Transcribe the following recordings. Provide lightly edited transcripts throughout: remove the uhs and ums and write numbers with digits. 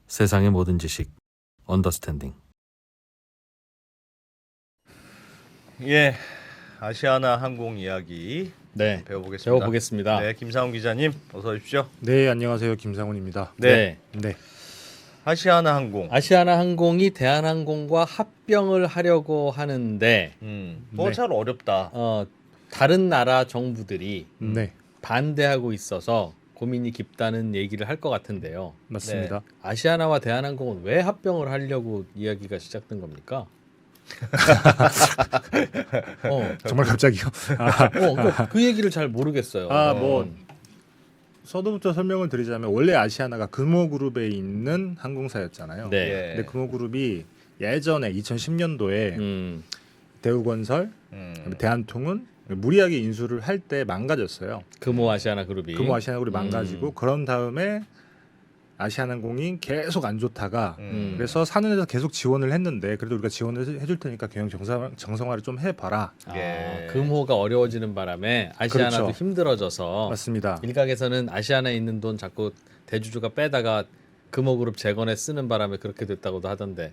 세상의 모든 지식 언더스탠딩. 예, 아시아나 항공 이야기 네, 배워보겠습니다. 배워보겠습니다. 네, 김상훈 기자님 어서 오십시오. 네, 안녕하세요. 김상훈입니다. 네, 네. 아시아나 항공. 아시아나 항공이 대한항공과 합병을 하려고 하는데 뭐 잘 어렵다. 다른 나라 정부들이 네, 반대하고 있어서 고민이 깊다는 얘기를 할 것 같은데요. 맞습니다. 아시아나와 대한항공은 왜 합병을 하려고 이야기가 시작된 겁니까? 정말 갑자기요. 그 얘기를 잘 모르겠어요. 뭐 서두부터 설명을 드리자면 원래 아시아나가 금호그룹에 있는 항공사였잖아요. 네. 예. 근데 금호그룹이 예전에 2010년도에 대우건설, 대한통운 무리하게 인수를 할 때 망가졌어요. 금호 아시아나 그룹이. 금호 아시아나그룹이 망가지고 그런 다음에 아시아나항공이 계속 안 좋다가 그래서 산은에서 계속 지원을 했는데 그래도 우리가 지원을 해줄 테니까 경영 정상화를 좀 해봐라. 예. 금호가 어려워지는 바람에 아시아나도 그렇죠. 힘들어져서 맞습니다. 일각에서는 아시아나에 있는 돈 자꾸 대주주가 빼다가 금호그룹 재건에 쓰는 바람에 그렇게 됐다고도 하던데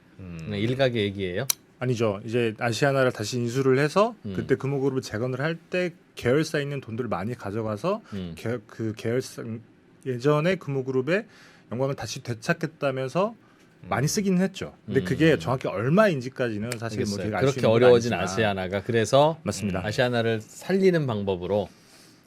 일각의 얘기예요? 아니죠. 이제 아시아나를 다시 인수를 해서 그때 금호그룹을 재건을 할 때 계열사 있는 돈들을 많이 가져가서 그 계열사 예전에 금호그룹의 영광을 다시 되찾겠다면서 많이 쓰기는 했죠. 근데 그게 정확히 얼마인지까지는 사실 뭐 제가 알 수 그렇게 있는 건 어려워진 아니지만. 아시아나가 그래서 맞습니다. 아시아나를 살리는 방법으로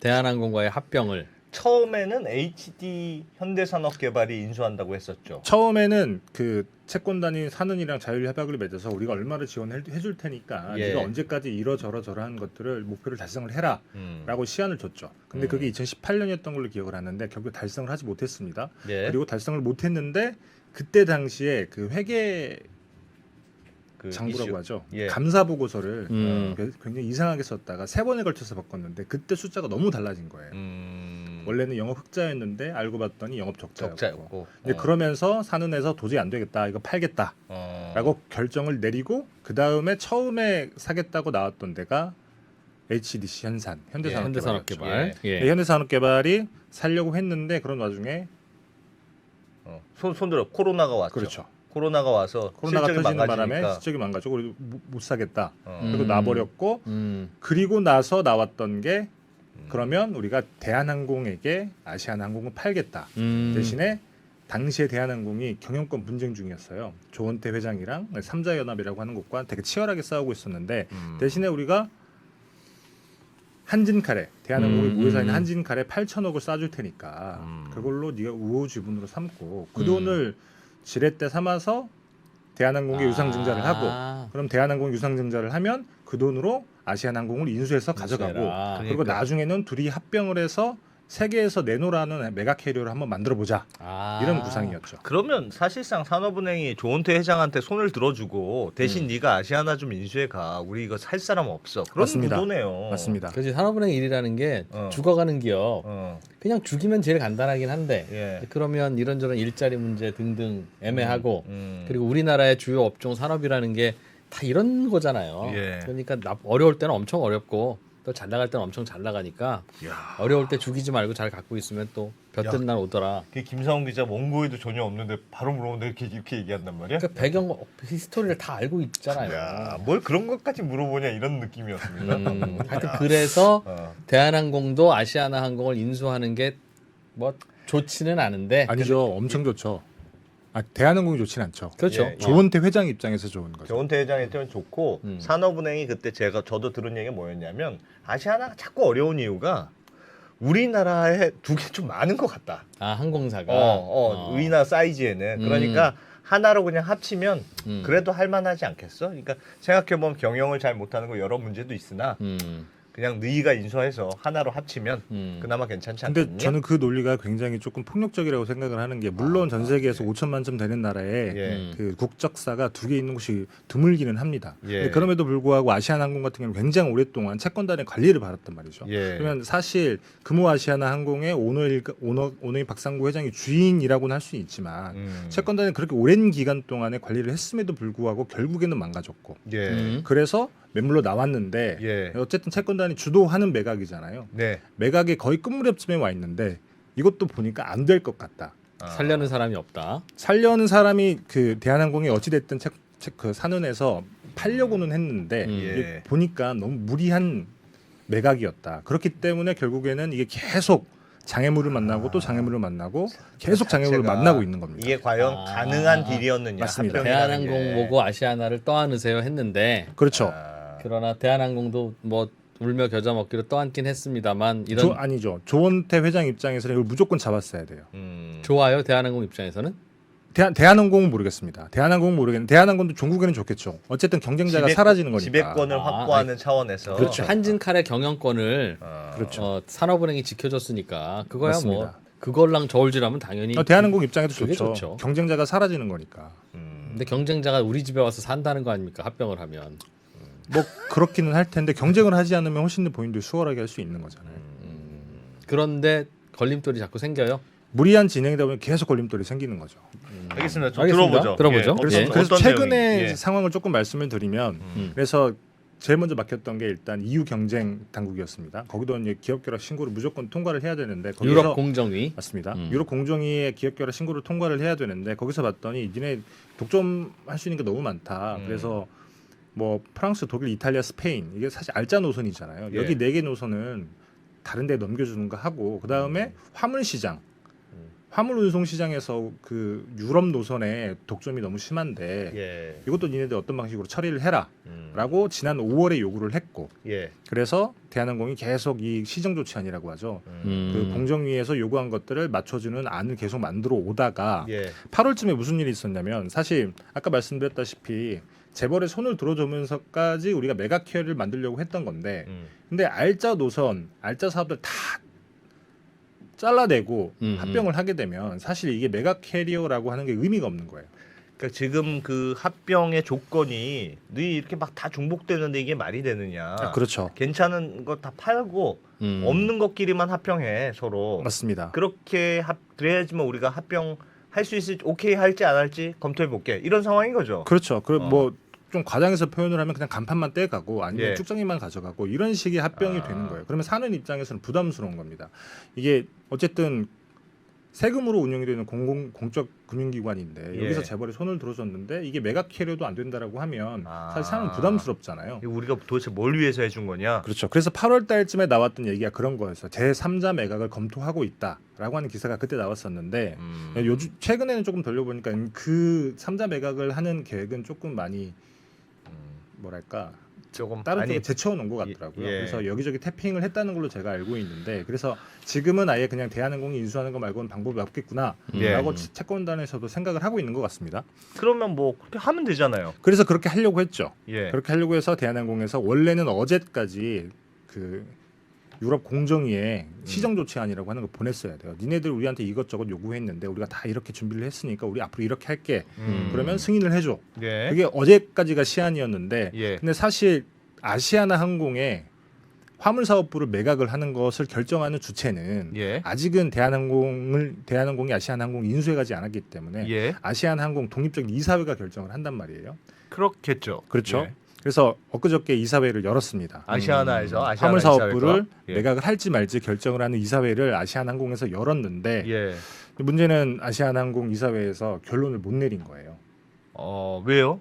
대한항공과의 합병을 처음에는 HD 현대산업개발이 인수한다고 했었죠. 처음에는 그 채권단이 산은이랑 자율협약을 맺어서 우리가 얼마를 지원해줄 테니까 예. 네가 언제까지 이러저러저러한 것들을 목표를 달성을 해라라고 시한을 줬죠. 근데 그게 2018년이었던 걸로 기억을 하는데 결국 달성을 하지 못했습니다. 예. 그리고 달성을 못했는데 그때 당시에 그 회계 그 장부라고 이슈. 하죠. 예. 감사 보고서를 음. 굉장히 이상하게 썼다가 3번에 걸쳐서 바꿨는데 그때 숫자가 너무 달라진 거예요. 원래는 영업 흑자였는데 알고 봤더니 영업 적자였고. 적자였고. 근데 그러면서 산은에서 도저히 안 되겠다. 이거 팔겠다라고 결정을 내리고 그 다음에 처음에 사겠다고 나왔던 데가 HDC 현대산업개발. 예. 네, 현대산업개발이 살려고 했는데 그런 와중에 손 들어 코로나가 왔죠. 그렇죠. 코로나가 와서 코로나가 실적이 터지는 바람에 망가지니까. 실적이 망가지고 우리 못 사겠다. 어. 그리고 놔버렸고 그리고 나서 나왔던 게 그러면 우리가 대한항공에게 아시아나항공을 팔겠다. 대신에 당시에 대한항공이 경영권 분쟁 중이었어요. 조원태 회장이랑 삼자연합이라고 하는 곳과 되게 치열하게 싸우고 있었는데 대신에 우리가 한진칼에 대한항공의 무회사인 한진칼에 8천억을 쏴줄 테니까 그걸로 네가 우호지분으로 삼고 그 돈을 지렛대 삼아서 대한항공에 유상증자를 하고 그럼 대한항공 유상증자를 하면 그 돈으로 아시아나항공을 인수해서 가져가고 인수해라. 그리고 그러니까. 나중에는 둘이 합병을 해서 세계에서 내놓으라는 메가 캐리어를 한번 만들어 보자 이런 구상이었죠. 그러면 사실상 산업은행이 조원태 회장한테 손을 들어주고 대신 네가 아시아나 좀 인수해 가. 우리 이거 살 사람 없어. 그런 맞습니다. 구도네요. 맞습니다. 그렇지 산업은행 일이라는 게 죽어가는 기업 그냥 죽이면 제일 간단하긴 한데 예. 그러면 이런저런 일자리 문제 등등 애매하고 그리고 우리나라의 주요 업종 산업이라는 게 다 이런 거잖아요. 예. 그러니까 어려울 때는 엄청 어렵고 또 잘 나갈 때는 엄청 잘 나가니까 야. 어려울 때 죽이지 말고 잘 갖고 있으면 또 볕든 날 오더라. 그 김상훈 기자 원고에도 전혀 없는데 바로 물어보는데 이렇게 얘기한단 말이야? 그러니까 배경 히스토리를 다 알고 있잖아요. 야, 뭘 그런 것까지 물어보냐 이런 느낌이었습니다. 하여튼 그래서 어. 대한항공도 아시아나 항공을 인수하는 게 뭐 좋지는 않은데 아니죠. 엄청 좋죠. 대한항공이 좋진 않죠. 그렇죠. 예. 조원태 회장 입장에서 좋은 거죠. 조원태 회장한테는 좋고 산업은행이 그때 저도 들은 얘기가 뭐였냐면 아시아나가 자꾸 어려운 이유가 우리나라에 두 개 좀 많은 것 같다. 아 항공사가 우리나라 사이즈에는 그러니까 하나로 그냥 합치면 그래도 할만하지 않겠어? 그러니까 생각해보면 경영을 잘 못하는 거 여러 문제도 있으나 그냥 너희가 인수해서 하나로 합치면 그나마 괜찮지 않겠냐? 근데 저는 그 논리가 굉장히 조금 폭력적이라고 생각을 하는 게 물론 전 세계에서 5천 만점 되는 나라에 예. 그 국적사가 2개 있는 곳이 드물기는 합니다. 예. 근데 그럼에도 불구하고 아시아나항공 같은 경우는 굉장히 오랫동안 채권단의 관리를 받았단 말이죠. 예. 그러면 사실 금호 아시아나항공의 오너인 박상구 회장이 주인이라고는 할 수 있지만 채권단이 그렇게 오랜 기간 동안에 관리를 했음에도 불구하고 결국에는 망가졌고 예. 그래서 매물로 나왔는데 예. 어쨌든 채권단이 주도하는 매각이잖아요. 네. 매각이 거의 끝무렵쯤에 와 있는데 이것도 보니까 안 될 것 같다. 살려는 사람이 없다. 살려는 사람이 그 대한항공이 어찌 됐든 그 산은에서 팔려고는 했는데 이게 보니까 너무 무리한 매각이었다. 그렇기 때문에 결국에는 이게 계속 장애물을 만나고 또 장애물을 만나고 계속 장애물을 만나고 있는 겁니다. 이게 과연 가능한 딜이었느냐. 맞습니다. 합병이라는 대한항공 게. 보고 아시아나를 떠안으세요 했는데 그렇죠. 그러나 대한항공도 뭐 울며 겨자 먹기로 떠안긴 했습니다만 이런 아니죠. 조원태 회장 입장에서는 이걸 무조건 잡았어야 돼요. 좋아요. 대한항공 입장에서는 대한항공은 모르겠습니다. 대한항공은 모르겠는데 대한항공도 종국에는 좋겠죠. 어쨌든 경쟁자가 사라지는 거니까. 지배권을 확보하는 차원에서. 그렇죠. 한진칼의 경영권을 그렇죠. 산업은행이 지켜줬으니까 그거야 뭐 맞습니다. 그걸랑 저울질하면 당연히 대한항공 입장에도 그게 좋죠. 좋죠. 경쟁자가 사라지는 거니까. 근데 경쟁자가 우리 집에 와서 산다는 거 아닙니까? 합병을 하면. 뭐 그렇기는 할 텐데 경쟁을 하지 않으면 훨씬 더 본인들이 수월하게 할 수 있는 거잖아요. 그런데 걸림돌이 자꾸 생겨요. 무리한 진행이다 보면 계속 걸림돌이 생기는 거죠. 알겠습니다. 좀 알겠습니다. 들어보죠. 들어보죠. 예, 예. 그래서 어떤 최근에 내용이? 예. 상황을 조금 말씀을 드리면 그래서 제일 먼저 막혔던 게 일단 EU 경쟁 당국이었습니다. 거기도 이제 기업결합 신고를 무조건 통과를 해야 되는데 거기서 유럽 공정위. 맞습니다. 유럽 공정위의 기업결합 신고를 통과를 해야 되는데 거기서 봤더니 니네 독점할 수 있는 게 너무 많다. 그래서 뭐 프랑스, 독일, 이탈리아, 스페인 이게 사실 알짜 노선이잖아요. 예. 여기 4개 노선은 다른 데 넘겨주는 거 하고 그 다음에 화물 시장, 화물 운송 시장에서 그 유럽 노선에 독점이 너무 심한데 예. 이것도 니네들 어떤 방식으로 처리를 해라라고 지난 5월에 요구를 했고 예. 그래서 대한항공이 계속 이 시정 조치안이라고 하죠. 그 공정위에서 요구한 것들을 맞춰주는 안을 계속 만들어 오다가 예. 8월쯤에 무슨 일이 있었냐면 사실 아까 말씀드렸다시피 재벌의 손을 들어주면서까지 우리가 메가케어를 만들려고 했던 건데 근데 알짜 노선, 알짜 사업들 다 잘라내고 합병을 하게 되면 사실 이게 메가캐리어라고 하는 게 의미가 없는 거예요. 그러니까 지금 그 합병의 조건이 너희 이렇게 막 다 중복되는데 이게 말이 되느냐. 그렇죠. 괜찮은 거 다 팔고 없는 것끼리만 합병해 서로. 맞습니다. 그렇게 그래야지만 우리가 합병 할 수 있을지 오케이 할지 안 할지 검토해 볼게. 이런 상황인 거죠. 그렇죠. 뭐 좀 과장해서 표현을 하면 그냥 간판만 떼가고 아니면 예. 쭉정이만 가져가고 이런 식의 합병이 되는 거예요. 그러면 사는 입장에서는 부담스러운 겁니다. 이게 어쨌든 세금으로 운영이 되는 공적 금융기관인데 예. 여기서 재벌이 손을 들어줬는데 이게 메가캐리어도 안 된다라고 하면 사실 사는 아. 부담스럽잖아요. 이거 우리가 도대체 뭘 위해서 해준 거냐? 그렇죠. 그래서 8월 달쯤에 나왔던 얘기가 그런 거였어요. 제3자 매각을 검토하고 있다라고 하는 기사가 그때 나왔었는데 요즘 최근에는 조금 돌려보니까 그 3자 매각을 하는 계획은 조금 많이 뭐랄까 조금 다른 쪽에 제쳐놓은 것 같더라고요. 예. 그래서 여기저기 태핑을 했다는 걸로 제가 알고 있는데 그래서 지금은 아예 그냥 대한항공이 인수하는 거 말고는 방법이 없겠구나라고 예. 채권단에서도 생각을 하고 있는 것 같습니다. 그러면 뭐 그렇게 하면 되잖아요. 그래서 그렇게 하려고 했죠. 예. 그렇게 하려고 해서 대한항공에서 원래는 어제까지 그 유럽 공정위에 시정 조치안이라고 하는 걸 보냈어야 돼요. 니네들 우리한테 이것저것 요구했는데 우리가 다 이렇게 준비를 했으니까 우리 앞으로 이렇게 할게. 그러면 승인을 해줘. 예. 그게 어제까지가 시한이었는데 예. 근데 사실 아시아나 항공에 화물사업부를 매각을 하는 것을 결정하는 주체는 예. 아직은 대한항공이 아시아나항공 인수해가지 않았기 때문에 예. 아시아나항공 독립적인 이사회가 결정을 한단 말이에요. 그렇겠죠. 그렇죠. 예. 그래서 엊그저께 이사회를 열었습니다. 아시아나에서 아시아나 화물사업부를 이사회가? 예. 매각을 할지 말지 결정을 하는 이사회를 아시아나항공에서 열었는데 예. 문제는 아시아나항공 이사회에서 결론을 못 내린 거예요. 왜요?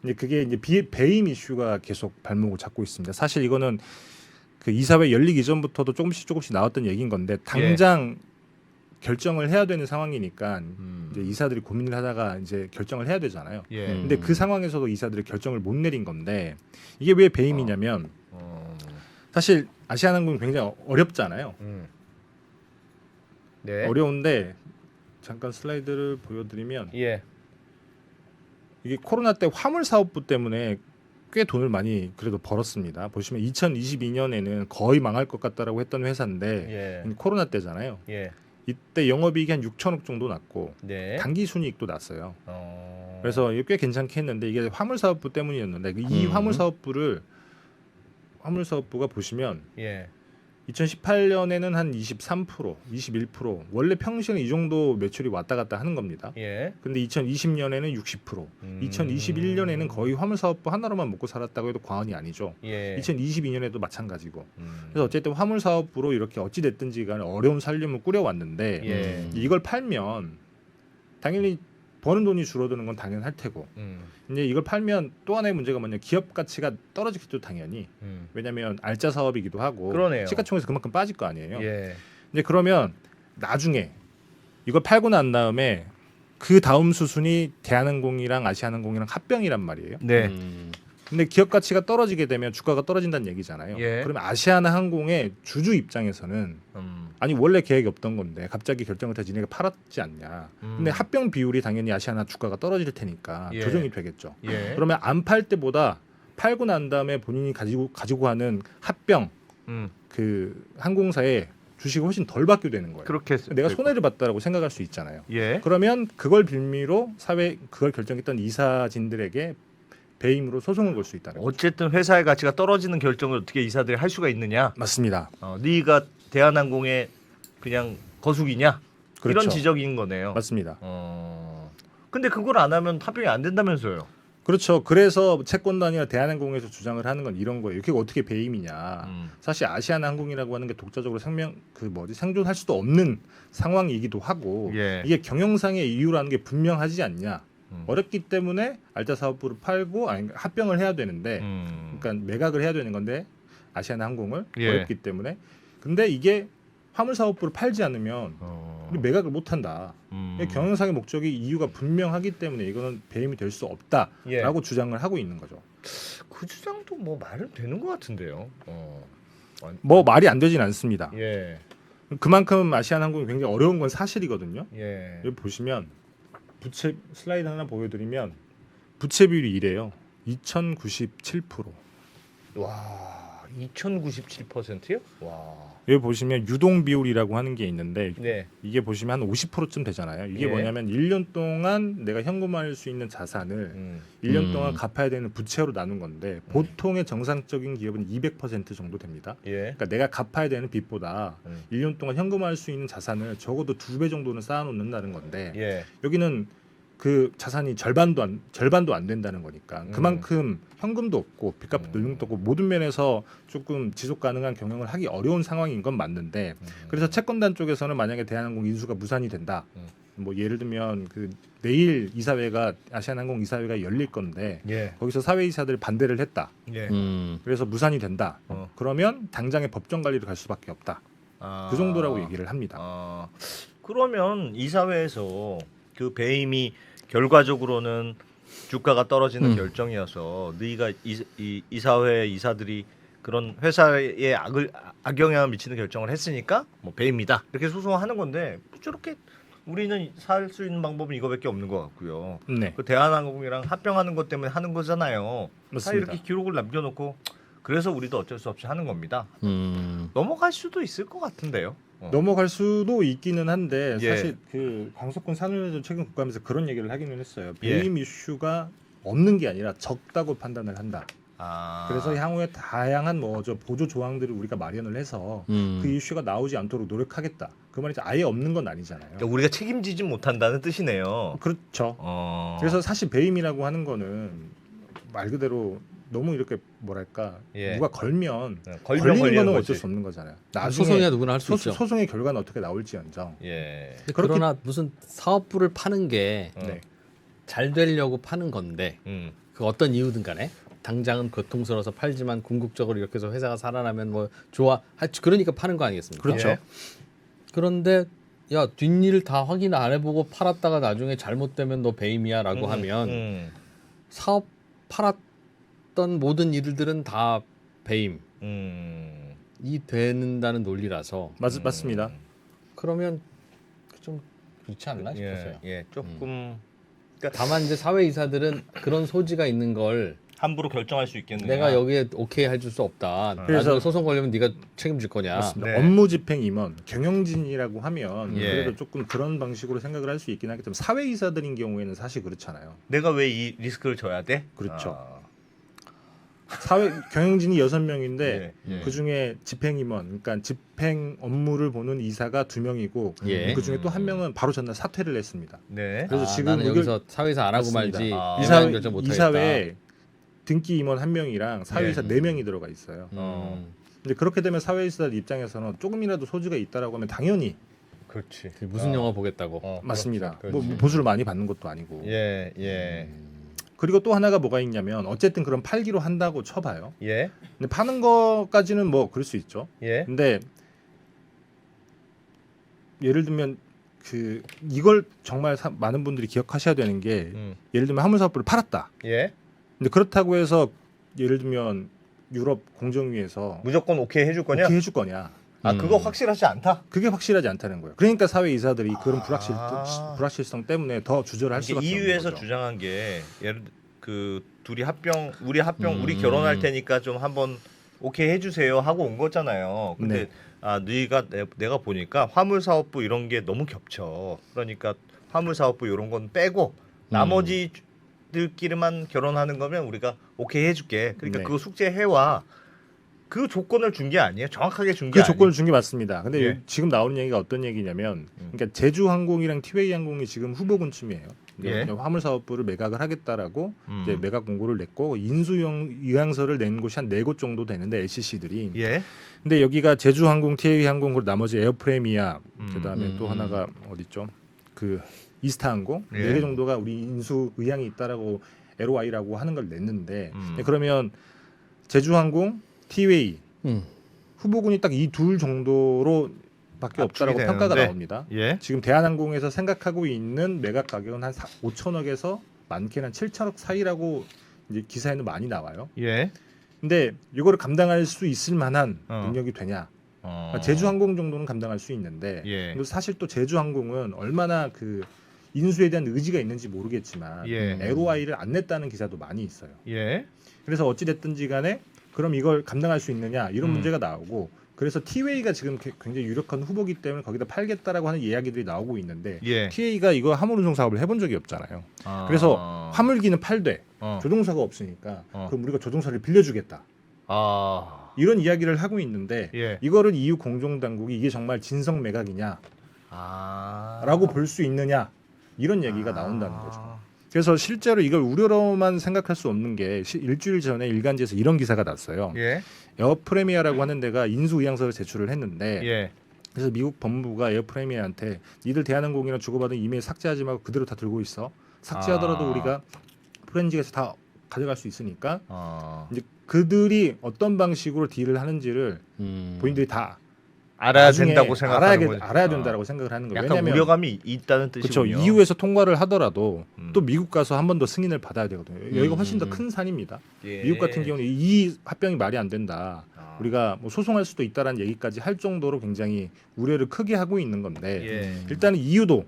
이제 그게 이제 배임 이슈가 계속 발목을 잡고 있습니다. 사실 이거는 그 이사회 열리기 전부터도 조금씩 나왔던 얘기인 건데 당장 결정을 해야 되는 상황이니까 이제 이사들이 고민을 하다가 이제 결정을 해야 되잖아요. 예. 근데 그 상황에서도 이사들이 결정을 못 내린 건데 이게 왜 배임이냐면 사실 아시아나항공이 굉장히 어렵잖아요. 네. 어려운데 잠깐 슬라이드를 보여드리면 예. 이게 코로나 때 화물 사업부 때문에 꽤 돈을 많이 그래도 벌었습니다. 보시면 2022년에는 거의 망할 것 같다라고 했던 회사인데 예. 코로나 때잖아요. 예. 이때 영업이익이 한 6천억 정도 났고 네. 당기 순이익도 났어요. 어. 그래서 이게 꽤 괜찮게 했는데 이게 화물 사업부 때문이었는데 이 화물 사업부가 보시면 예. 2018년에는 한 23%, 21% 원래 평시에는 이 정도 매출이 왔다 갔다 하는 겁니다. 예. 근데 2020년에는 60%, 2021년에는 거의 화물 사업부 하나로만 먹고 살았다고 해도 과언이 아니죠. 예. 2022년에도 마찬가지고. 그래서 어쨌든 화물 사업부로 이렇게 어찌 됐든지 간에 어려운 살림을 꾸려왔는데 예. 이걸 팔면 당연히 버는 돈이 줄어드는 건 당연할 테고 이제 이걸 팔면 또 하나의 문제가 뭐냐 기업 가치가 떨어지기도 당연히 왜냐하면 알짜 사업이기도 하고 그러네요. 시가총액에서 그만큼 빠질 거 아니에요. 예. 이제 그러면 나중에 이걸 팔고 난 다음에 그 다음 수순이 대한항공이랑 아시아나항공이랑 합병이란 말이에요. 네. 근데 기업 가치가 떨어지게 되면 주가가 떨어진다는 얘기잖아요. 예. 그러면 아시아나항공의 주주 입장에서는 아니 원래 계획이 없던 건데 갑자기 결정을 해서 니네가 팔았지 않냐. 근데 합병 비율이 당연히 아시아나 주가가 떨어질 테니까 예. 조정이 되겠죠. 예. 그러면 안 팔 때보다 팔고 난 다음에 본인이 가지고 하는 합병 그 항공사의 주식이 훨씬 덜 받게 되는 거예요. 그렇게 내가 손해를 봤다라고 생각할 수 있잖아요. 예. 그러면 그걸 빌미로 그걸 결정했던 이사진들에게 배임으로 소송을 걸 수 있다는 거죠. 어쨌든 회사의 가치가 떨어지는 결정을 어떻게 이사들이 할 수가 있느냐? 맞습니다. 네가 대한항공의 그냥 거수기냐? 그렇죠. 이런 지적인 거네요. 맞습니다. 근데 그걸 안 하면 합병이 안 된다면서요? 그렇죠. 그래서 채권단이나 대한항공에서 주장을 하는 건 이런 거예요. 이게 어떻게 배임이냐. 사실 아시아나항공이라고 하는 게 독자적으로 생존할 수도 없는 상황이기도 하고 예. 이게 경영상의 이유라는 게 분명하지 않냐. 어렵기 때문에 알짜 사업부를 팔고 합병을 해야 되는데 그러니까 매각을 해야 되는 건데 아시아나항공을 예. 어렵기 때문에 근데 이게 화물사업부를 팔지 않으면 우리 매각을 못한다. 경영상의 목적이 이유가 분명하기 때문에 이거는 배임이 될 수 없다라고 예. 주장을 하고 있는 거죠. 그 주장도 뭐 말은 되는 것 같은데요. 뭐 말이 안 되진 않습니다. 예. 그만큼 아시아나항공이 굉장히 어려운 건 사실이거든요. 예. 여기 보시면 부채 슬라이드 하나 보여드리면 부채 비율이 이래요. 2,097%. 와, 2,097%요? 와. 여기 보시면 유동 비율이라고 하는 게 있는데 네. 이게 보시면 한 50%쯤 되잖아요. 이게 예. 뭐냐면 1년 동안 내가 현금화할 수 있는 자산을 1년 동안 갚아야 되는 부채로 나눈 건데 보통의 정상적인 기업은 200% 정도 됩니다. 예. 그러니까 내가 갚아야 되는 빚보다 1년 동안 현금화할 수 있는 자산을 적어도 2배 정도는 쌓아놓는다는 건데 예. 여기는 그 자산이 절반도 안 된다는 거니까 그만큼 현금도 없고 빚값 늘는 것도 없고 모든 면에서 조금 지속 가능한 경영을 하기 어려운 상황인 건 맞는데 그래서 채권단 쪽에서는 만약에 대한항공 인수가 무산이 된다. 뭐 예를 들면 그 내일 이사회가 아시아나항공 이사회가 열릴 건데 예. 거기서 사회이사들이 반대를 했다. 예. 그래서 무산이 된다. 그러면 당장의 법정 관리를 갈 수밖에 없다. 그 정도라고 얘기를 합니다. 그러면 이사회에서 그 배임이 결과적으로는 주가가 떨어지는 결정이어서 너희가 이사회 이사들이 그런 회사에 악영향을 미치는 결정을 했으니까 뭐 배임이다 이렇게 소송하는 건데 저렇게 우리는 살 수 있는 방법은 이거밖에 없는 것 같고요. 네. 그 대한항공이랑 합병하는 것 때문에 하는 거잖아요. 다 맞습니다. 이렇게 기록을 남겨놓고 그래서 우리도 어쩔 수 없이 하는 겁니다. 넘어갈 수도 있을 것 같은데요. 넘어갈 수도 있기는 한데 예. 사실 그 강석군 산후조리원 최근 국감에서 그런 얘기를 하기는 했어요. 예. 배임 이슈가 없는 게 아니라 적다고 판단을 한다. 그래서 향후에 다양한 뭐 저 보조 조항들을 우리가 마련을 해서 그 이슈가 나오지 않도록 노력하겠다. 그 말이 아예 없는 건 아니잖아요. 그러니까 우리가 책임지지 못한다는 뜻이네요. 그렇죠. 그래서 사실 배임이라고 하는 거는 말 그대로 너무 이렇게 뭐랄까 예. 누가 걸면 걸리는 걸리는 거는 거지. 어쩔 수 없는 거잖아요. 소송이야 누구나 할 수 있죠. 소송의 결과는 어떻게 나올지언정. 예. 그러나 무슨 사업부를 파는 게 잘 네. 되려고 파는 건데 그 어떤 이유든 간에 당장은 고통스러워서 팔지만 궁극적으로 이렇게 해서 회사가 살아나면 뭐 좋아 그러니까 파는 거 아니겠습니까? 그렇죠. 예. 그런데 야 뒷일 다 확인 안 해보고 팔았다가 나중에 잘못되면 너 배임이야라고 하면 사업 팔았던 모든 일들은 다 배임이 되는다는 논리라서 맞습니다. 그러면 좀 그렇지 않나 싶었어요. 예. 조금 다만 이제 사회이사들은 그런 소지가 있는 걸 함부로 결정할 수 있겠느냐. 내가 여기에 오케이 해줄 수 없다. 그래서- 나중에 소송 걸리면 네가 책임질 거냐. 맞습니다. 네. 업무집행 임원, 경영진이라고 하면 예. 그래도 조금 그런 방식으로 생각을 할 수 있긴 하겠지만 사회이사들인 경우에는 사실 그렇잖아요. 내가 왜 이 리스크를 져야 돼? 그렇죠. 경영진이 6명인데 예, 예. 그 중에 집행임원, 그러니까 집행 업무를 보는 이사가 2명이고 예. 그 중에 또 한 명은 바로 전날 사퇴를 했습니다. 네. 그래서 지금 나는 여기서 사회이사 안 하고 맞습니다. 말지 아. 애매한 결정 못 하겠다. 이사회에 등기 임원 1명이랑 사회이사 예. 4명이 들어가 있어요. 근데 그렇게 되면 사회이사들 입장에서는 조금이라도 소지가 있다라고 하면 당연히 그렇지. 무슨 영화 보겠다고. 맞습니다. 그렇지, 뭐 그렇지. 보수를 많이 받는 것도 아니고. 예, 예, 그리고 또 하나가 뭐가 있냐면 어쨌든 그런 팔기로 한다고 쳐봐요. 예, 근데 파는 거까지는 뭐 그럴 수 있죠. 예. 근데 예를 들면 그 이걸 정말 많은 분들이 기억하셔야 되는 게 예를 들면 화물사업부를 팔았다. 예. 근데 그렇다고 해서 예를 들면 유럽 공정위에서 무조건 오케이 해줄 거냐? 어떻게 해줄 거냐? 아, 그거 확실하지 않다. 그게 확실하지 않다는 거예요. 그러니까 사회 이사들이 그런 아. 불확실성 때문에 더 주저를 할 이게 수밖에 없는 EU에서 거죠. 주장한 게 예를 그 둘이 우리 결혼할 테니까 좀 한번 오케이 해주세요 하고 온 거잖아요. 근데 네. 너희가 내가 보니까 화물사업부 이런 게 너무 겹쳐. 그러니까 화물사업부 이런 건 빼고 나머지들끼리만 결혼하는 거면 우리가 오케이 해줄게. 그러니까 네. 그거 숙제해와. 그 조건을 준 게 아니에요. 정확하게 준 게 그 아니에요. 조건을 준 게 맞습니다. 근데 예. 지금 나오는 얘기가 어떤 얘기냐면, 그러니까 제주항공이랑 티웨이항공이 지금 후보군쯤이에요. 예. 화물사업부를 매각을 하겠다라고 음. 이제 매각 공고를 냈고 인수용 의향서를 낸 곳이 한 4곳 정도 되는데 LCC들이. 예. 근데 여기가 제주항공, 티웨이항공 그리고 나머지 에어프레미아 그다음에 또 음. 하나가 어딨죠? 그 이스타항공 예. 4개 정도가 우리 인수 의향이 있다라고 LOI라고 하는 걸 냈는데 음. 그러면 제주항공, 티웨이 음. 후보군이 딱 이 둘 정도로밖에 압축이 없다라고 되는데. 평가가 나옵니다. 예. 지금 대한항공에서 생각하고 있는 매각 가격은 한 5천억에서 많게는 한 7천억 사이라고 이제 기사에는 많이 나와요. 예. 근데 이거를 감당할 수 있을 만한 어. 능력이 되냐? 어. 제주항공 정도는 감당할 수 있는데 예. 근데 사실 또 제주항공은 얼마나 그 인수에 대한 의지가 있는지 모르겠지만 예. LOI를 안 냈다는 기사도 많이 있어요. 예. 그래서 어찌 됐든지 간에 그럼 이걸 감당할 수 있느냐 이런 음. 문제가 나오고 그래서 티웨이가 지금 굉장히 유력한 후보기 때문에 거기다 팔겠다라고 하는 이야기들이 나오고 있는데 예. 티웨이가 이거 화물운송 사업을 해본 적이 없잖아요. 아. 그래서 화물기는 팔되 어. 조종사가 없으니까 어. 그럼 우리가 조종사를 빌려주겠다. 아. 이런 이야기를 하고 있는데 예. 이거를 EU 공정당국이 이게 정말 진성 매각이냐라고 아. 볼 수 있느냐 이런 얘기가 나온다는 거죠. 그래서 실제로 이걸 우려로만 생각할 수 없는 게 일주일 전에 일간지에서 이런 기사가 났어요. 예. 에어프레미아라고 하는 데가 인수 의향서를 제출을 했는데 예. 그래서 미국 법무부가 에어프레미아한테 니들 대한항공이랑 주고받은 이메일 삭제하지 말고 그대로 다 들고 있어. 삭제하더라도 아. 우리가 포렌직에서 다 가져갈 수 있으니까 어. 이제 그들이 어떤 방식으로 딜을 하는지를 본인들이 다 알아야 나중에 된다고 생각하는 거죠. 알아야 된다라고 생각을 하는 거예요. 약간 왜냐하면 우려감이 있다는 그렇죠. 뜻이군요. EU에서 통과를 하더라도 음. 또 미국 가서 한 번 더 승인을 받아야 되거든요. 여기가 훨씬 더 음. 큰 산입니다. 예. 미국 같은 경우는 이 합병이 말이 안 된다. 아. 우리가 뭐 소송할 수도 있다라는 얘기까지 할 정도로 굉장히 우려를 크게 하고 있는 건데 예. 일단은 EU도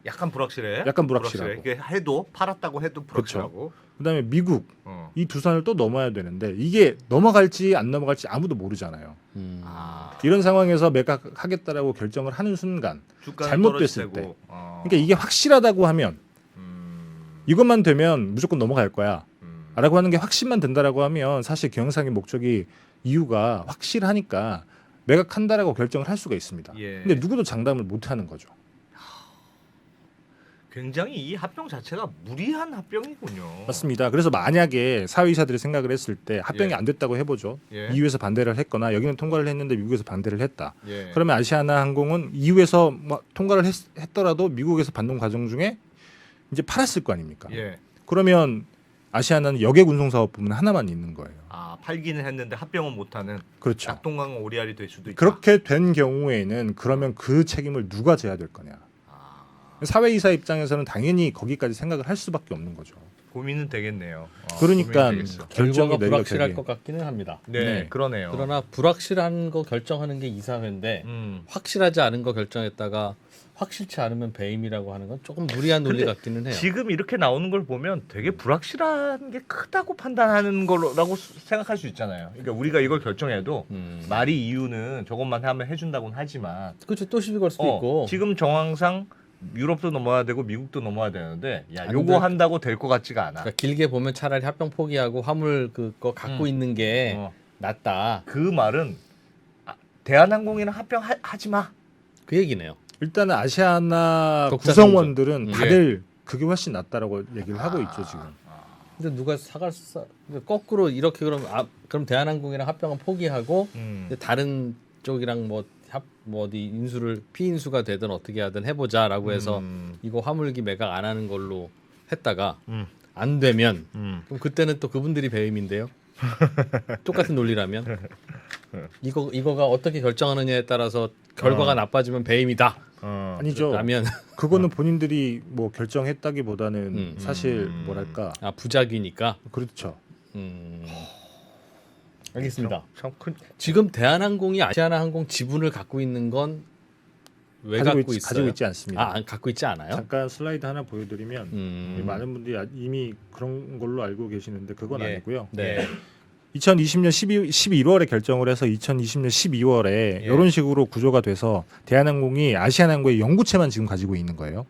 약간 불확실해. 약간 불확실하고. 이게 해도 팔았다고 해도 불확실하고. 그다음에 미국 어. 이 두 산을 또 넘어야 되는데 이게 넘어갈지 안 넘어갈지 아무도 모르잖아요. 아. 이런 상황에서 매각하겠다라고 결정을 하는 순간 주가는 잘못됐을 떨어질 테고. 어. 그러니까 이게 확실하다고 하면 이것만 되면 무조건 넘어갈 거야. 라고 하는 게 확신만 든다라고 하면 사실 경영상의 목적이 이유가 확실하니까 매각한다라고 결정을 할 수가 있습니다. 예. 근데 누구도 장담을 못 하는 거죠. 굉장히 이 합병 자체가 무리한 합병이군요. 맞습니다. 그래서 만약에 사회이사들이 생각을 했을 때 합병이 예. 안 됐다고 해보죠. 예. EU에서 반대를 했거나 여기는 통과를 했는데 미국에서 반대를 했다. 예. 그러면 아시아나 항공은 EU에서 뭐 통과를 했더라도 미국에서 받는 과정 중에 이제 팔았을 거 아닙니까? 예. 그러면 아시아나는 여객 운송 사업 부문 하나만 있는 거예요. 아, 팔기는 했는데 합병은 못하는 그렇죠. 낙동강 오리알이 될 수도 있다. 그렇게 된 경우에는 그러면 그 책임을 누가 져야 될 거냐? 아, 사회이사 입장에서는 당연히 거기까지 생각을 할 수밖에 없는 거죠. 고민은 되겠네요. 그러니까 고민이 되겠어. 결정이 결과가 내리가 불확실할 되게 것 같기는 합니다. 네, 네. 그러네요. 그러나 불확실한 거 결정하는 게 이사회인데 확실하지 않은 거 결정했다가 확실치 않으면 배임이라고 하는 건 조금 무리한 논리 근데 같기는 해요. 지금 이렇게 나오는 걸 보면 되게 불확실한 게 크다고 판단하는 거라고 생각할 수 있잖아요. 그러니까 우리가 이걸 결정해도 말이 이유는 저것만 하면 해준다고는 하지만 그렇죠. 또 시비 걸 수도 있고. 지금 정황상 유럽도 넘어야 되고 미국도 넘어야 되는데 야 안 요거 될- 한다고 될 것 같지가 않아. 그러니까 길게 보면 차라리 합병 포기하고 화물 그거 갖고 있는 게 어. 낫다. 그 말은 대한항공이랑 합병하지 마. 그 얘기네요. 일단은 아시아나 독자 구성원들은 성적. 다들 그게 훨씬 낫다라고 얘기를 하고 있죠 지금. 근데 누가 그러니까 거꾸로 이렇게 그럼 그럼 대한항공이랑 합병은 포기하고 근데 다른 쪽이랑 뭐 뭐 어디 인수를 피인수가 되든 어떻게 하든 해보자라고 해서 이거 화물기 매각 안 하는 걸로 했다가 안 되면 그럼 그때는 또 그분들이 배임인데요. 똑같은 논리라면 이거가 어떻게 결정하느냐에 따라서 결과가 나빠지면 배임이다. 아니죠. 라면 그거는 본인들이 뭐 결정했다기보다는 사실 뭐랄까 아 부작위니까. 그렇죠. 알겠습니다. 참큰 지금 대한항공이 아시아나항공 지분을 갖고 있는 건 왜 갖고 있어요? 가지고 있지 않습니다. 갖고 있지 않아요? 잠깐 슬라이드 하나 보여드리면 많은 분들이 이미 그런 걸로 알고 계시는데 그건 예. 아니고요. 네. 2020년 11월에 결정을 해서 2020년 12월에 이런 식으로 구조가 돼서 대한항공이 아시아나항공의 영구채만 지금 가지고 있는 거예요.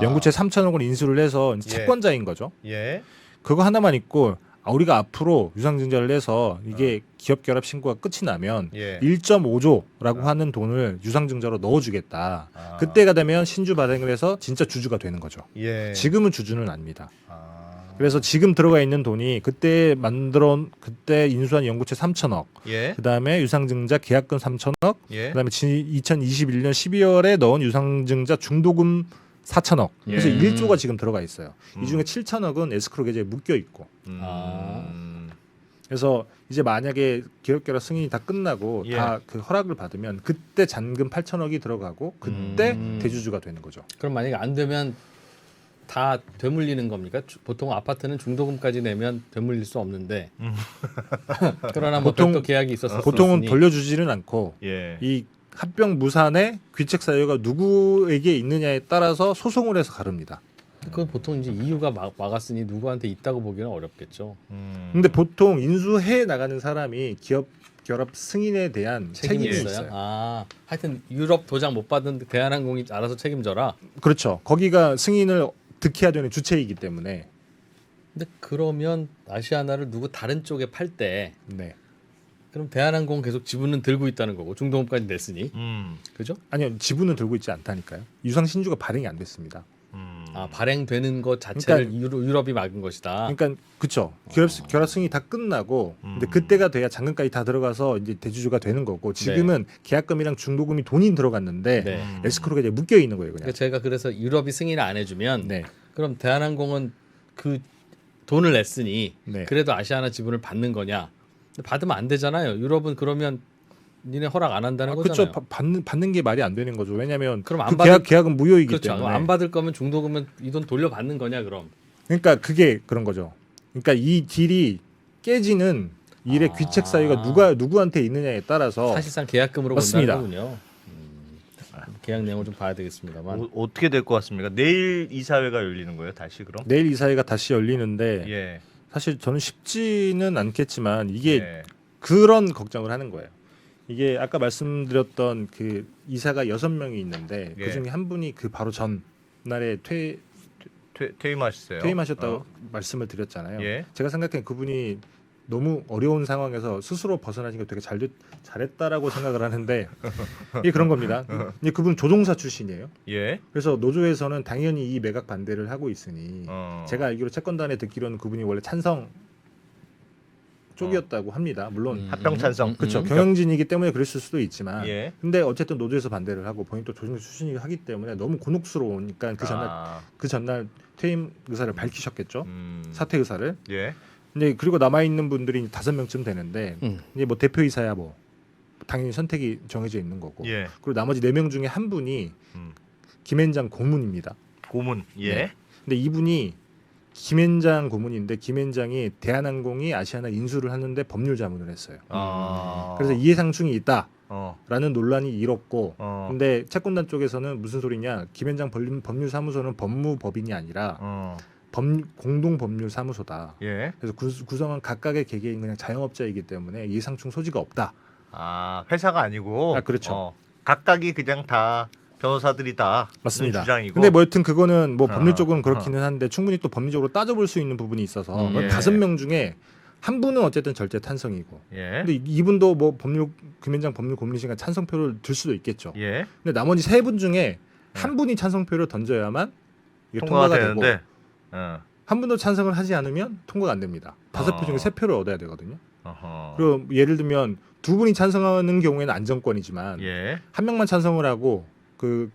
영구채 3천억 원 인수를 해서 채권자인 거죠. 예. 그거 하나만 있고 우리가 앞으로 유상증자를 해서 이게 기업 결합 신고가 끝이 나면 예. 1.5조라고 하는 돈을 유상증자로 넣어주겠다. 그때가 되면 신주 발행을 해서 진짜 주주가 되는 거죠. 예. 지금은 주주는 아닙니다. 아. 그래서 지금 들어가 있는 돈이 그때 그때 인수한 연구채 3천억, 예. 그다음에 유상증자 계약금 3천억, 예. 그다음에 2021년 12월에 넣은 유상증자 중도금 4천억. 그래서 예. 1조가 지금 들어가 있어요. 이 중에 7천억은 에스크로 계좌에 묶여 있고. 그래서 이제 만약에 기업 결합 승인이 다 끝나고 예. 다 그 허락을 받으면 그때 잔금 8천억이 들어가고 그때 대주주가 되는 거죠. 그럼 만약에 안 되면 다 되물리는 겁니까? 보통 아파트는 중도금까지 내면 되물릴 수 없는데 그러나 뭐 보통- 별도 계약이 있었을 보통은 수 있으니 돌려주지는 않고 예. 이 합병 무산의 귀책 사유가 누구에게 있느냐에 따라서 소송을 해서 가릅니다. 그건 보통 이제 이유가 막았으니 누구한테 있다고 보기는 어렵겠죠. 근데 보통 인수해 나가는 사람이 기업 결합 승인에 대한 책임이 책임이 있어요. 있어요. 하여튼 유럽 도장 못 받은 대한항공이 알아서 책임져라. 그렇죠. 거기가 승인을 득해야 되는 주체이기 때문에. 근데 그러면 아시아나를 누구 다른 쪽에 팔 때 네. 그럼 대한항공 계속 지분은 들고 있다는 거고 중도금까지 냈으니 그죠? 아니요, 지분은 들고 있지 않다니까요. 유상 신주가 발행이 안 됐습니다. 발행되는 것 자체를 그러니까- 유럽이 막은 것이다. 그러니까 그렇죠. 결합 승인이 다 끝나고 근데 그때가 돼야 잔금까지 다 들어가서 이제 대주주가 되는 거고 지금은 계약금이랑 중도금이 돈이 들어갔는데 네. 에스크로가 이제 묶여 있는 거예요, 그냥. 그러니까 제가 그래서 유럽이 승인을 안 해주면 네. 그럼 대한항공은 그 돈을 냈으니 네. 그래도 아시아나 지분을 받는 거냐? 근데 받으면 안 되잖아요. 유럽은 그러면 니네 허락 안 한다는 거잖아요. 그렇죠. 받는 게 말이 안 되는 거죠. 왜냐하면 그럼 그 안 받을- 계약은 무효이기 그렇죠. 때문에. 안 받을 거면 중도금은 이 돈 돌려받는 거냐 그럼? 그러니까 그게 그런 거죠. 그러니까 이 딜이 깨지는 일의 귀책 사유가 누구한테 있느냐에 따라서 사실상 계약금으로 맞습니다. 본다는 거군요. 계약 내용을 좀 봐야 되겠습니다만. 어떻게 될 것 같습니까? 내일 이사회가 열리는 거예요, 다시 그럼? 내일 이사회가 다시 열리는데 예. 사실 저는 쉽지는 않겠지만 이게 예. 그런 걱정을 하는 거예요. 이게 아까 말씀드렸던 그 이사가 6명이 있는데 예. 그 중에 한 분이 그 바로 전날에 퇴임하셨어요. 퇴임하셨다고 말씀을 드렸잖아요. 예. 제가 생각엔 그분이 너무 어려운 상황에서 스스로 벗어나신 게 되게 잘했다라고 생각을 하는데 이게 그런 겁니다. 근데 그분 조종사 출신이에요. 예. 그래서 노조에서는 당연히 이 매각 반대를 하고 있으니 제가 알기로 채권단에 듣기로는 그분이 원래 찬성 쪽이었다고 합니다. 물론 합병 찬성. 그렇죠. 경영진이기 때문에 그랬을 수도 있지만 예. 근데 어쨌든 노조에서 반대를 하고 본인 또 조종사 출신이 하기 때문에 너무 곤혹스러우니까 그 전날 퇴임 의사를 밝히셨겠죠. 사퇴 의사를. 예. 근데 그리고 남아 있는 분들이 5명쯤 되는데 이제 뭐 대표이사야 뭐 당연히 선택이 정해져 있는 거고. 예. 그리고 나머지 4명 중에 한 분이 김앤장 고문입니다. 고문. 예. 네. 근데 이분이 김앤장 고문인데 김앤장이 대한항공이 아시아나 인수를 하는데 법률 자문을 했어요. 그래서 이해상충이 있다라는 논란이 일었고 근데 채권단 쪽에서는 무슨 소리냐, 김앤장 법률사무소는 법무법인이 아니라 공동법률사무소다. 예. 그래서 구성원 각각의 개개인 그냥 자영업자이기 때문에 이해상충 소지가 없다. 회사가 아니고. 그렇죠. 각각이 그냥 다 변호사들이 다 맞습니다. 주장이고. 근데 뭐 여튼 그거는 뭐 법률적으로는 그렇기는 한데 충분히 또 법리적으로 따져볼 수 있는 부분이 있어서 예. 5명 중에 한 분은 어쨌든 절제 탄성이고. 예. 근데 이분도 뭐 김앤장 법률 고문이니까 찬성표를 들 수도 있겠죠. 예. 근데 나머지 3분 중에 한 분이 찬성표를 던져야만 이게 통과가 되고 되는데. 한 분도 찬성을 하지 않으면 통과가 안 됩니다. 5표 중에 3표를 얻어야 되거든요. 어허. 그리고 예를 들면 두 분이 찬성하는 경우에는 안정권이지만 예. 한 명만 찬성을 하고 그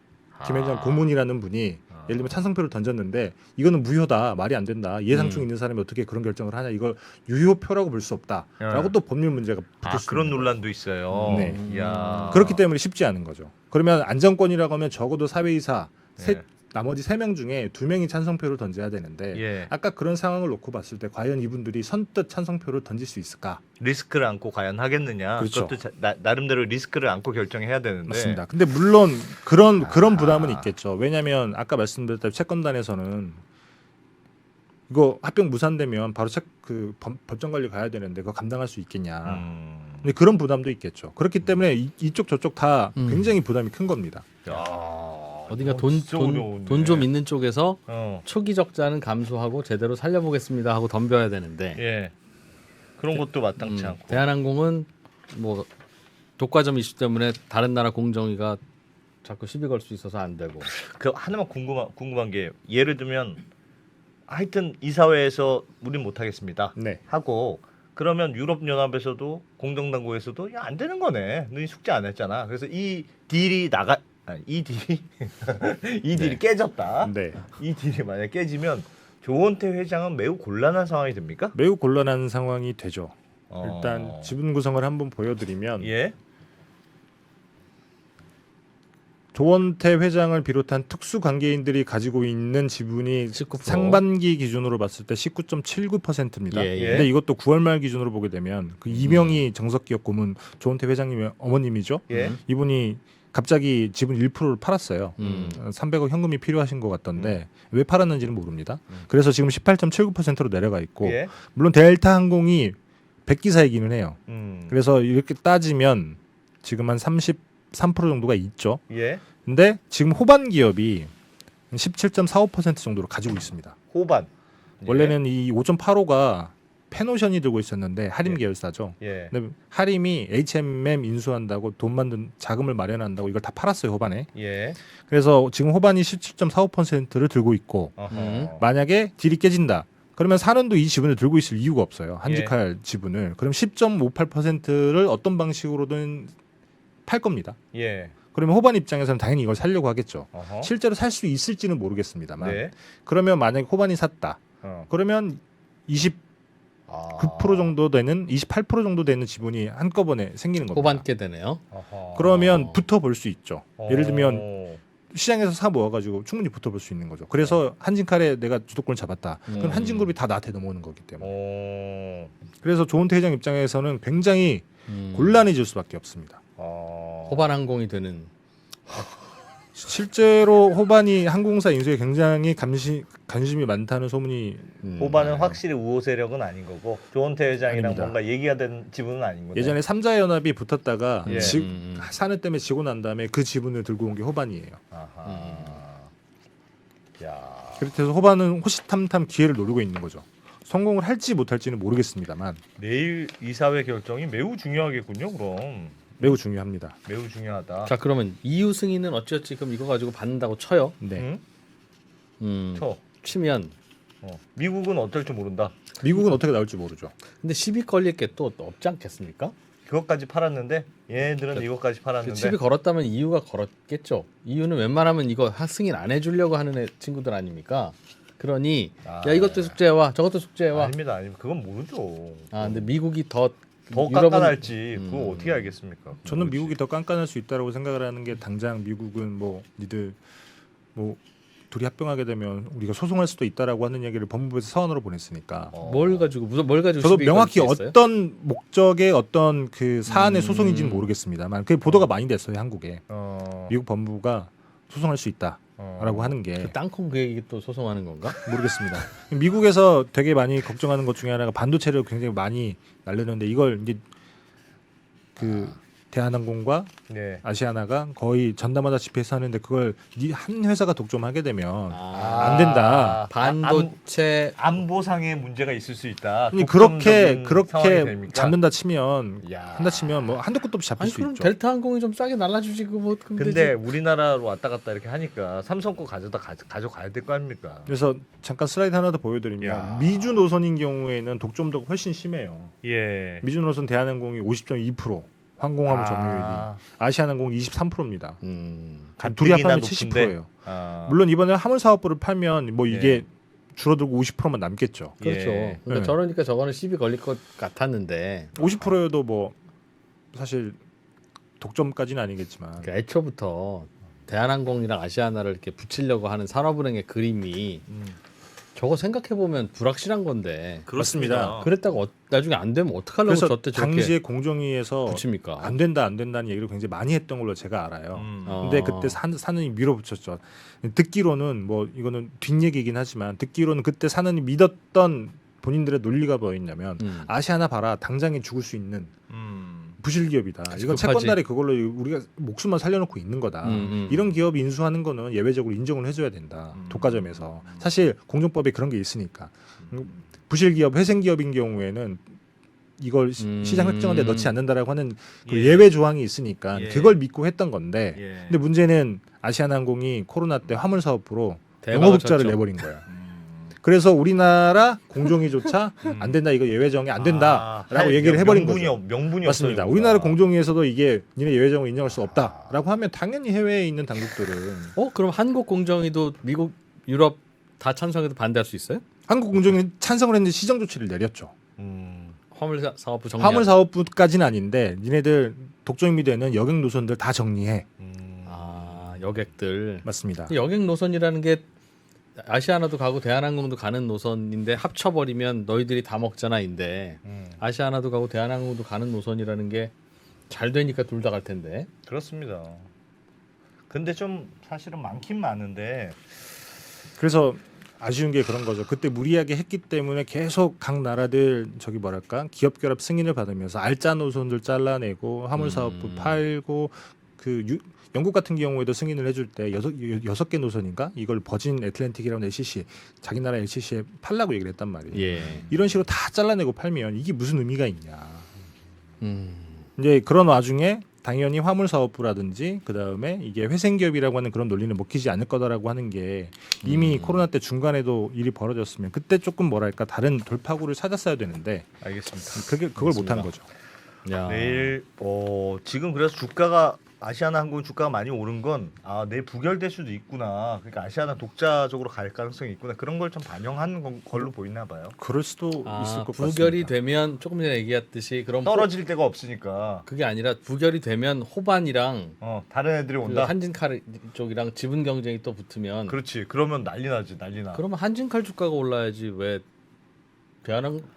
김현장 고문이라는 분이 예를 들면 찬성표를 던졌는데 이거는 무효다, 말이 안 된다, 이해상충 있는 사람이 어떻게 그런 결정을 하냐, 이걸 유효표라고 볼 수 없다라고 또 법률 문제가 붙을 수 그런 있는 논란도 있어요. 네. 이야. 그렇기 때문에 쉽지 않은 거죠. 그러면 안정권이라고 하면 적어도 사회이사 예. 나머지 3명 중에 2명이 찬성표를 던져야 되는데 예. 아까 그런 상황을 놓고 봤을 때 과연 이분들이 선뜻 찬성표를 던질 수 있을까? 리스크를 안고 과연 하겠느냐. 그렇죠. 그것도 나름대로 리스크를 안고 결정해야 되는데. 맞습니다. 근데 물론 그런 부담은 있겠죠. 왜냐하면 아까 말씀드렸다시피 채권단에서는 이거 합병 무산되면 바로 법정 관리 가야 되는데 그거 감당할 수 있겠냐. 근데 그런 부담도 있겠죠. 그렇기 때문에 이쪽 저쪽 다 굉장히 부담이 큰 겁니다. 야. 어디가 이거 진짜 어려운데. 돈 좀 있는 쪽에서 어. 초기 적자는 감수하고 제대로 살려보겠습니다 하고 덤벼야 되는데 예. 그런 것도 마땅치 않고. 대한항공은 뭐 독과점 이슈 때문에 다른 나라 공정위가 자꾸 시비 걸 수 있어서 안 되고. 그 하나만 궁금한 게 예를 들면 하여튼 이사회에서 우린 못 하겠습니다. 네. 하고 그러면 유럽 연합에서도 공정당국에서도 야 안 되는 거네. 너희 숙제 안 했잖아. 그래서 이 딜이 이 딜이 깨졌다. 네. 이 딜이 만약 깨지면 조원태 회장은 매우 곤란한 상황이 됩니까? 매우 곤란한 상황이 되죠. 어. 일단 지분 구성을 한번 보여드리면 예. 조원태 회장을 비롯한 특수 관계인들이 가지고 있는 지분이 19%. 상반기 기준으로 봤을 때 19.79%입니다. 예, 예. 근데 이것도 9월 말 기준으로 보게 되면 그 이명희 정석기업 고문 조원태 회장님의 어머님이죠. 예. 이분이 갑자기 지분 1%를 팔았어요. 300억 현금이 필요하신 것 같던데 왜 팔았는지는 모릅니다. 그래서 지금 18.79%로 내려가 있고 예. 물론 델타 항공이 100기사이기는 해요. 그래서 이렇게 따지면 지금 한 33% 정도가 있죠. 예. 근데 지금 호반 기업이 17.45% 정도로 가지고 있습니다. 호반. 원래는 이 5.85가 페노션이 들고 있었는데 하림 예. 계열사죠. 예. 근데 하림이 H&M 인수한다고 돈 만든 자금을 마련한다고 이걸 다 팔았어요, 호반에. 예. 그래서 지금 호반이 17.45%를 들고 있고 어허. 만약에 딜이 깨진다. 그러면 산원도 이 지분을 들고 있을 이유가 없어요. 한직할 지분을. 그럼 10.58%를 어떤 방식으로든 팔 겁니다. 예. 그러면 호반 입장에서는 당연히 이걸 살려고 하겠죠. 어허. 실제로 살 수 있을지는 모르겠습니다만. 네. 그러면 만약에 호반이 샀다. 어. 그러면 29% 정도 되는 28% 정도 되는 지분이 한꺼번에 생기는 겁니다. 호반께 되네요. 어허. 그러면 붙어 볼 수 있죠. 예를 들면 어. 시장에서 사 모아가지고 충분히 붙어 볼 수 있는 거죠. 그래서 한진칼에 내가 주도권을 잡았다. 그럼 한진그룹이 다 나한테 넘어오는 거기 때문에. 어. 그래서 조은태 회장 입장에서는 굉장히 곤란해질 수밖에 없습니다. 어. 호반항공이 되는. 실제로 호반이 항공사 인수에 굉장히 관심이 많다는 소문이 호반은 확실히 우호 세력은 아닌 거고 조원태 회장이랑 아닙니다. 뭔가 얘기가 된 지분은 아닌 거죠. 예전에 삼자연합이 붙었다가 예. 사내 때문에 지고 난 다음에 그 지분을 들고 온 게 호반이에요. 아하. 야. 그래서 호반은 호시탐탐 기회를 노리고 있는 거죠. 성공을 할지 못할지는 모르겠습니다만 내일 이사회 결정이 매우 중요하겠군요. 그럼 매우 중요합니다. 매우 중요하다. 자 그러면 이유 승인은 어찌어찌 그럼 이거 가지고 받는다고 쳐요. 네. 응? 쳐. 치면 미국은 어떨지 모른다. 미국은 어떻게 나올지 모르죠. 근데 시비 걸릴 게 또 없지 않겠습니까? 그것까지 팔았는데 얘네들은 이것까지 팔았는데 시비 걸었다면 이유가 걸었겠죠. 이유는 웬만하면 이거 승인 안 해주려고 하는 친구들 아닙니까? 그러니 야 이것도 숙제해와 저것도 숙제해와. 아닙니다. 그건 모르죠. 아 근데 미국이 더 더 유럽은- 깐깐할지 그거 어떻게 알겠습니까? 저는 모르지. 미국이 더 깐깐할 수 있다고 생각을 하는 게 당장 미국은 뭐 니들 뭐 둘이 합병하게 되면 우리가 소송할 수도 있다라고 하는 얘기를 법무부에서 서한으로 보냈으니까 뭘 가지고 뭘 가지고 저도 시비 명확히 걸수 있어요? 어떤 목적의 어떤 그 사안의 소송인지는 모르겠습니다만 그게 보도가 많이 됐어요 한국에 미국 법무부가 소송할 수 있다라고 하는 게 그 땅콩 그 얘기 또 소송하는 건가? 모르겠습니다. 미국에서 되게 많이 걱정하는 것 중에 하나가 반도체를 굉장히 많이 날렸는데 이걸 이제 그 대한항공과 네. 아시아나가 거의 전담하다시피 해서 하는데 그걸 한 회사가 독점하게 되면 아, 안 된다. 반도체 안보상의 문제가 있을 수 있다. 아니, 독점적인 그렇게 상황이 됩니까? 잡는다 치면 야. 한다 치면 뭐 한도 끝도 없이 잡힐 아니 수 그럼 있죠. 델타 항공이 좀 싸게 날라주지 그뭐 근데 우리나라로 왔다 갔다 이렇게 하니까 삼성 거 가져가야 될 거 아닙니까? 그래서 잠깐 슬라이드 하나 더 보여드리면 야. 미주 노선인 경우에는 독점도가 훨씬 심해요. 예. 미주 노선 대한항공이 50.2%, 항공화물 점유율이. 아시아나항공 23%입니다. 둘이 가뜩이나 합하면 높은데. 70%예요. 물론 이번에 화물 사업부를 팔면 뭐 이게 줄어들고 50%만 남겠죠. 그렇죠. 예. 그러니까 네. 저러니까 저거는 시비 걸릴 것 같았는데 50%여도 뭐 사실 독점까지는 아니겠지만 그러니까 애초부터 대한항공이랑 아시아나를 이렇게 붙이려고 하는 산업은행의 그림이 저거 생각해 보면 불확실한 건데 그렇습니다. 그랬다가 나중에 안 되면 어떡하려고 그래서 저때 저렇게 당시에 공정위에서 붙입니까? 안 된다는 얘기를 굉장히 많이 했던 걸로 제가 알아요. 근데 그때 산은이 밀어붙였죠. 듣기로는 뭐 이거는 뒷얘기이긴 하지만 듣기로는 그때 산은이 믿었던 본인들의 논리가 뭐였냐면 아시아나 봐라 당장에 죽을 수 있는 부실 기업이다. 이건 급하지. 채권달에 그걸로 우리가 목숨만 살려놓고 있는 거다. 이런 기업 인수하는 거는 예외적으로 인정을 해줘야 된다. 독과점에서 사실 공정법에 그런 게 있으니까 부실 기업, 회생 기업인 경우에는 이걸 시장 획정화에 넣지 않는다라고 하는 그 예외 조항이 있으니까 그걸 믿고 했던 건데 근데 문제는 아시아나항공이 코로나 때 화물 사업부로 영업흑자를 쳤죠. 내버린 거야. 그래서 우리나라 공정위조차 안 된다 이거 예외 정의 안 된다라고 얘기를 해버린 거죠. 명분이 맞습니다. 없어요, 우리나라 공정위에서도 이게 니네 예외 정을 인정할 수 없다라고 하면 당연히 해외에 있는 당국들은 그럼 한국 공정위도 미국, 유럽 다 찬성해도 반대할 수 있어요? 한국 공정위 찬성을 했는데 시정 조치를 내렸죠. 화물 사업부 정리. 화물 사업부까지는 아닌데 니네들 독점이 되는 여객 노선들 다 정리해. 여객들. 맞습니다. 여객 노선이라는 게 아시아나도 가고 대한항공도 가는 노선인데 합쳐버리면 너희들이 다 먹잖아인데 아시아나도 가고 대한항공도 가는 노선이라는 게 잘 되니까 둘 다 갈 텐데. 그렇습니다. 근데 좀 사실은 많긴 많은데 그래서 아쉬운 게 그런 거죠. 그때 무리하게 했기 때문에 계속 각 나라들 저기 뭐랄까 기업 결합 승인을 받으면서 알짜 노선들 잘라내고 화물 사업부 팔고 영국 같은 경우에도 승인을 해줄 때 여섯 개 노선인가 이걸 버진 애틀랜틱이라는 LCC 자기 나라 LCC에 팔라고 얘기를 했단 말이에요. 예. 이런 식으로 다 잘라내고 팔면 이게 무슨 의미가 있냐. 이제 그런 와중에 당연히 화물 사업부라든지 그 다음에 이게 회생기업이라고 하는 그런 논리는 먹히지 않을 거다라고 하는 게 이미 코로나 때 중간에도 일이 벌어졌으면 그때 조금 뭐랄까 다른 돌파구를 찾았어야 되는데 알겠습니다. 그걸 못한 거죠. 야. 내일 지금 그래서 주가가 아시아나항공 주가가 많이 오른 건 내일 부결될 수도 있구나. 그러니까 아시아나 독자적으로 갈 가능성이 있구나. 그런 걸 좀 반영하는 걸로 보이나 봐요. 그럴 수도 있을 것 같습니다. 부결이 되면 조금 전에 얘기했듯이 그럼 떨어질 데가 없으니까. 그게 아니라 부결이 되면 호반이랑 다른 애들이 그 온다. 한진칼 쪽이랑 지분 경쟁이 또 붙으면 그렇지. 그러면 난리 나지. 난리 나. 그러면 한진칼 주가가 올라야지 왜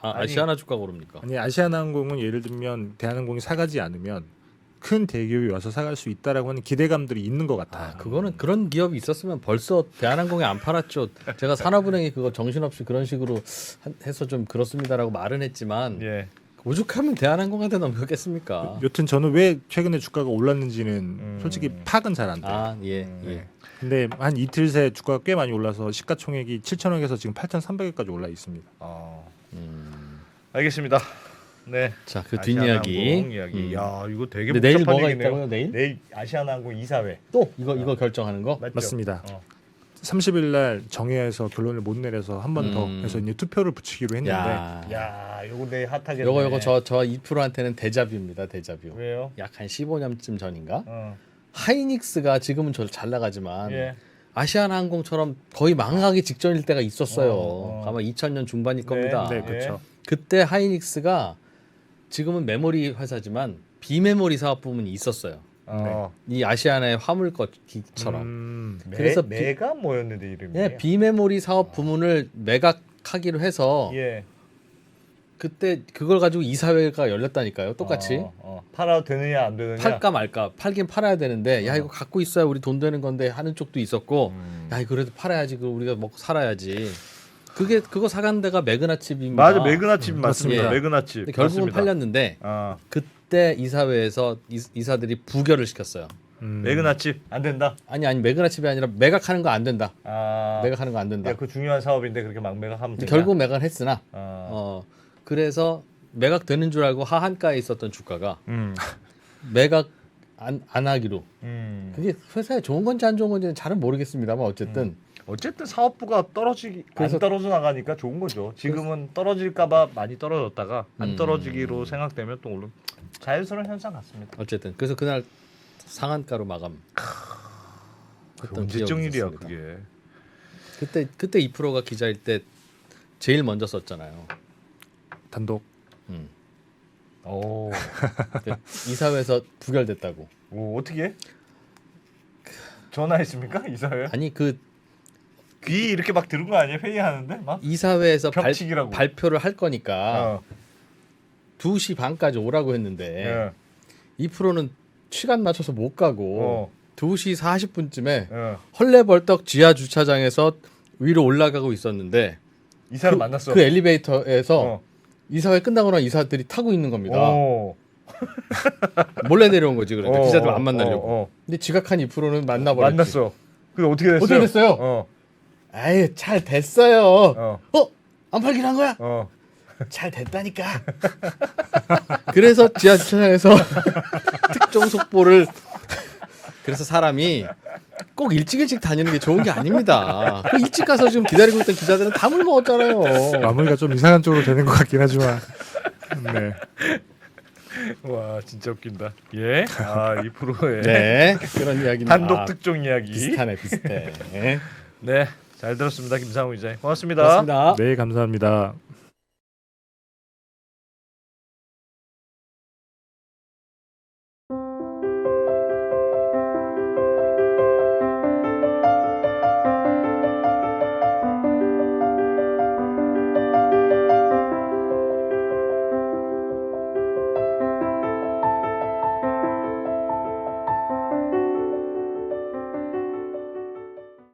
아시아나 주가가 오릅니까? 아니 아시아나항공은 예를 들면 대한항공이 사가지 않으면 큰 대기업이 와서 사갈 수 있다라고 하는 기대감들이 있는 것 같아요. 그거는 그런 기업이 있었으면 벌써 대한항공에 안 팔았죠. 제가 산업은행이 그거 정신없이 그런 식으로 해서 좀 그렇습니다라고 말은 했지만 예. 오죽하면 대한항공한테 넘겼겠습니까? 여튼 저는 왜 최근에 주가가 올랐는지는 솔직히 파악은 잘 안 돼요. 예. 근데 한 이틀 새 주가가 꽤 많이 올라서 시가총액이 7천억에서 지금 8,300억까지 올라 있습니다. 알겠습니다. 네. 자, 그 아시아나항공 뒷이야기. 이야기. 야, 이거 되게 근데 내일 복잡한 뭐가 얘기네요. 있다고요? 내일? 아시아나항공 이사회. 또 이거 결정하는 거? 맞죠? 맞습니다. 30일 30일 날 정회에서 결론을 못 내려서 한 번 더 해서 이제 투표를 붙이기로 했는데 야, 요거 내일 핫하겠네. 요거 저 2%한테는 데자뷰입니다. 데자뷰. 왜요? 약 한 15년쯤 전인가? 어. 하이닉스가 지금은 잘 나가지만 예. 아시아나항공처럼 거의 망하기 직전일 때가 있었어요. 아마 2000년 중반일 겁니다. 네, 그렇죠. 그때 하이닉스가 지금은 메모리 회사지만 비메모리 사업 부문이 있었어요. 이 아시아나의 화물 기처럼. 그래서 메가 뭐였는데 이름이? 예, 비메모리 사업 부문을 매각하기로 해서 예. 그때 그걸 가지고 이사회가 열렸다니까요. 똑같이. 팔아도 되느냐 안 되느냐. 팔까 말까. 팔긴 팔아야 되는데 야 이거 갖고 있어야 우리 돈 되는 건데 하는 쪽도 있었고 야 이거 그래도 팔아야지. 우리가 먹고 살아야지. 그거 사간 데가 매그나칩입니다. 맞아, 매그나칩 맞습니다. 예. 매그나칩. 근데 결국은 맞습니다. 팔렸는데 그때 이사회에서 이사들이 부결을 시켰어요. 매그나칩 안 된다. 아니 매그나칩이 아니라 매각하는 거 안 된다. 아, 매각하는 거 안 된다. 그 중요한 사업인데 그렇게 막 매각하면 근데 된다. 결국 매각을 했으나 아. 그래서 매각되는 줄 알고 하한가에 있었던 주가가 음. 매각 안 하기로. 음. 그게 회사에 좋은 건지 안 좋은 건지는 잘은 모르겠습니다만 어쨌든 어쨌든 사업부가 안 떨어져 나가니까 좋은 거죠. 지금은 떨어질까봐 많이 떨어졌다가 안 떨어지기로 생각되면 또 오른. 자연스러운 현상 같습니다. 어쨌든 그래서 그날 상한가로 마감. 그 언제적 일이야 있었습니다. 그게. 그때 2%가 기자일 때 제일 먼저 썼잖아요. 단독. 오. 그 이사회에서 부결됐다고. 오 어떻게? 전화했습니까 이사회? 아니 그 귀 이렇게 막 들은 거 아니에요 회의하는데 막? 이사회에서 벽치기라고. 발표를 할 거니까 어. 2시 반까지 오라고 했는데 예. 2%는 시간 맞춰서 못 가고 2시 40분쯤에 예. 헐레벌떡 지하 주차장에서 위로 올라가고 있었는데 이사를 만났어. 그 엘리베이터에서 어. 이사회 끝나고 난 이사들이 타고 있는 겁니다. 오. 몰래 내려온 거지 그러니까 어, 기자들 어, 안 만나려고. 어. 근데 지각한 2%는 만나버렸지. 만났어. 근데 어떻게 됐어요? 어떻게 됐어요? 어. 아유 잘 됐어요. 어. 안 팔긴 한 거야? 어. 잘 됐다니까. 그래서 지하 주차장에서 특종 속보를 그래서 사람이 꼭 일찍 다니는 게 좋은 게 아닙니다. 그 일찍 가서 지금 기다리고 있던 기자들은 다 물 먹었잖아요. 마무리가 좀 이상한 쪽으로 되는 것 같긴 하지만. 네. 와 진짜 웃긴다. 예. 아 2%의 네 그런 이야기는 단독 특종 이야기. 비슷하네 비슷해. 네. 잘 들었습니다 김상우 기자님. 고맙습니다. 고맙습니다. 네, 감사합니다.